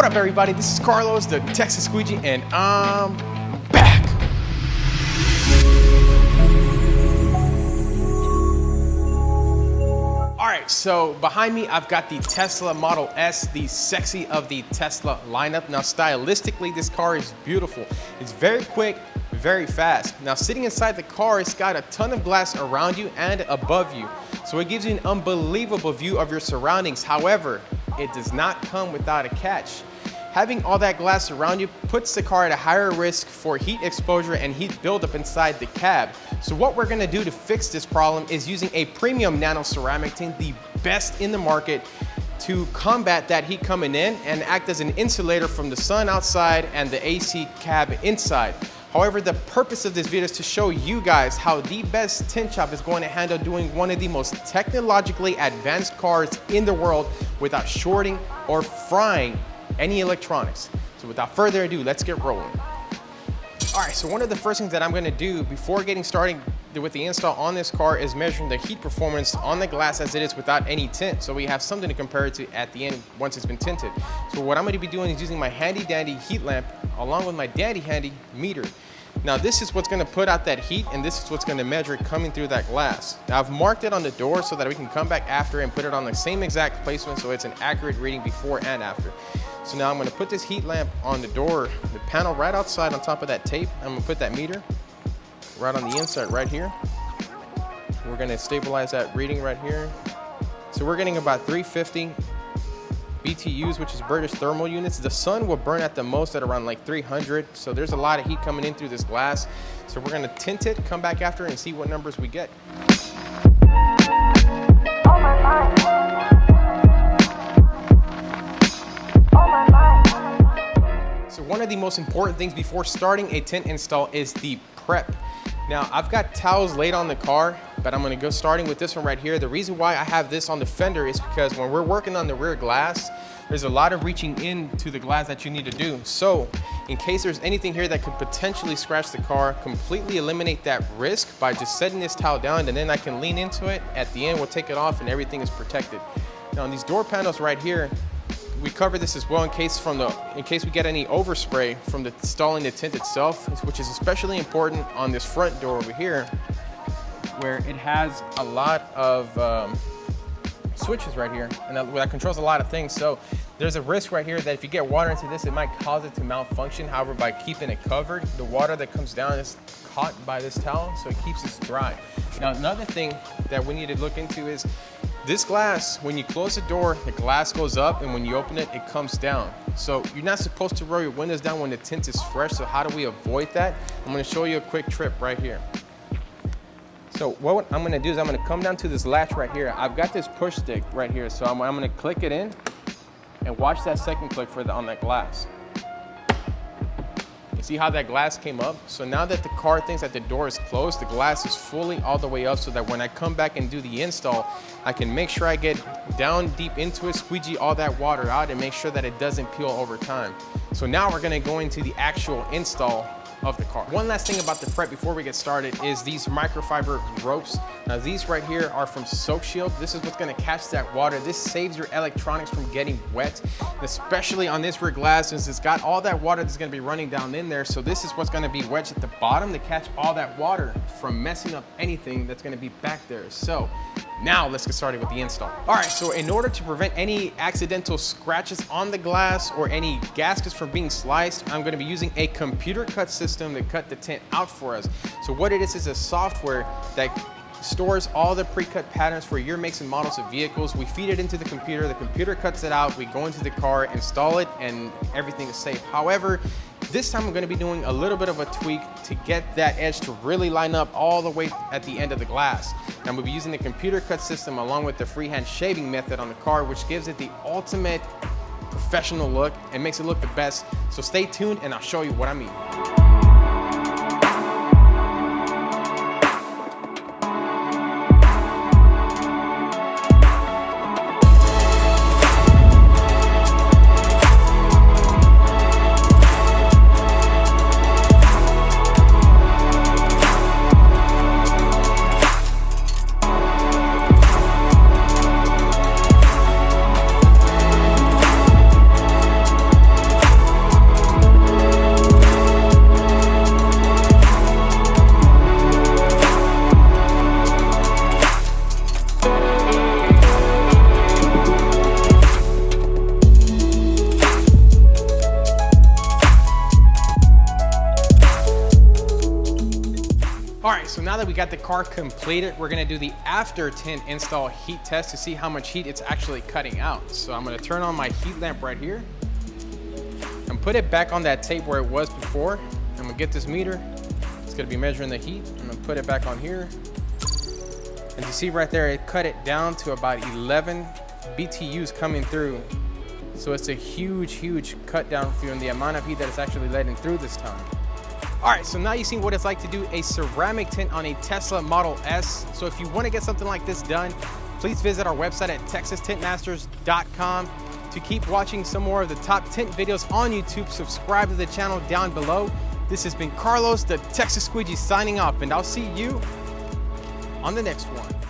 up, everybody? This is Carlos, the Texas Squeegee, and I'm back. All right, so behind me, I've got the Tesla Model S, the sexy of the Tesla lineup. Now, stylistically, this car is beautiful. It's very quick, very fast. Now, sitting inside the car, it's got a ton of glass around you and above you. So it gives you an unbelievable view of your surroundings. However, it does not come without a catch. Having all that glass around you puts the car at a higher risk for heat exposure and heat buildup inside the cab. So what we're gonna do to fix this problem is using a premium nano ceramic tint, the best in the market, to combat that heat coming in and act as an insulator from the sun outside and the AC cab inside. However, the purpose of this video is to show you guys how the best tint shop is going to handle doing one of the most technologically advanced cars in the world without shorting or frying any electronics. So without further ado, let's get rolling. All right, so one of the first things that I'm gonna do before getting started with the install on this car is measuring the heat performance on the glass as it is without any tint. So we have something to compare it to at the end once it's been tinted. So what I'm gonna be doing is using my handy dandy heat lamp along with my dandy handy meter. Now this is what's gonna put out that heat, and this is what's gonna measure it coming through that glass. Now I've marked it on the door so that we can come back after and put it on the same exact placement so it's an accurate reading before and after. So now I'm gonna put this heat lamp on the door, the panel right outside on top of that tape. I'm gonna put that meter right on the inside right here. We're gonna stabilize that reading right here. So we're getting about 350 BTUs, which is British thermal units. The sun will burn at the most at around like 300. So there's a lot of heat coming in through this glass. So we're gonna tint it, come back after and see what numbers we get. So one of the most important things before starting a tint install is the prep. Now I've got towels laid on the car, but I'm gonna go starting with this one right here. The reason why I have this on the fender is because when we're working on the rear glass, there's a lot of reaching into the glass that you need to do. So in case there's anything here that could potentially scratch the car, completely eliminate that risk by just setting this towel down, and then I can lean into it. At the end, we'll take it off and everything is protected. Now on these door panels right here, we cover this as well in case we get any overspray from installing the tint itself, which is especially important on this front door over here, where it has a lot of switches right here, and that controls a lot of things. So there's a risk right here that if you get water into this, it might cause it to malfunction. However, by keeping it covered, the water that comes down is caught by this towel, so it keeps this dry. Now, another thing that we need to look into is this glass, when you close the door, the glass goes up, and when you open it, it comes down. So you're not supposed to roll your windows down when the tint is fresh. So how do we avoid that? I'm gonna show you a quick trick right here. So what I'm gonna do is I'm gonna come down to this latch right here. I've got this push stick right here. So I'm gonna click it in and watch that second click on that glass. You see how that glass came up? So now that the car thinks that the door is closed, the glass is fully all the way up so that when I come back and do the install, I can make sure I get down deep into it, squeegee all that water out, and make sure that it doesn't peel over time. So now we're gonna go into the actual install of the car. One last thing about the prep before we get started is these microfiber ropes. Now these right here are from Soak Shield. This is what's gonna catch that water. This saves your electronics from getting wet, especially on this rear glass, since it's got all that water that's gonna be running down in there. So this is what's gonna be wedged at the bottom to catch all that water from messing up anything that's gonna be back there. So now let's get started with the install. All right, so in order to prevent any accidental scratches on the glass or any gaskets from being sliced, I'm gonna be using a computer cut system to cut the tint out for us. So what it is a software that stores all the pre-cut patterns for your makes and models of vehicles. We feed it into the computer cuts it out, we go into the car, install it, and everything is safe. However, this time I'm gonna be doing a little bit of a tweak to get that edge to really line up all the way at the end of the glass. And I'm gonna be using the computer cut system along with the freehand shaving method on the car, which gives it the ultimate professional look and makes it look the best. So stay tuned and I'll show you what I mean. so now that we got the car completed, we're gonna do the after tint install heat test to see how much heat it's actually cutting out. So I'm gonna turn on my heat lamp right here and put it back on that tape where it was before. I'm gonna get this meter. It's gonna be measuring the heat. I'm gonna put it back on here. And you see right there, it cut it down to about 11 BTUs coming through. So it's a huge, huge cut down for you in the amount of heat that it's actually letting through this time. All right, so now you've seen what it's like to do a ceramic tint on a Tesla Model S. So if you want to get something like this done, please visit our website at texastintmasters.com. To keep watching some more of the top tint videos on YouTube, subscribe to the channel down below. This has been Carlos, the Texas Squeegee, signing off, and I'll see you on the next one.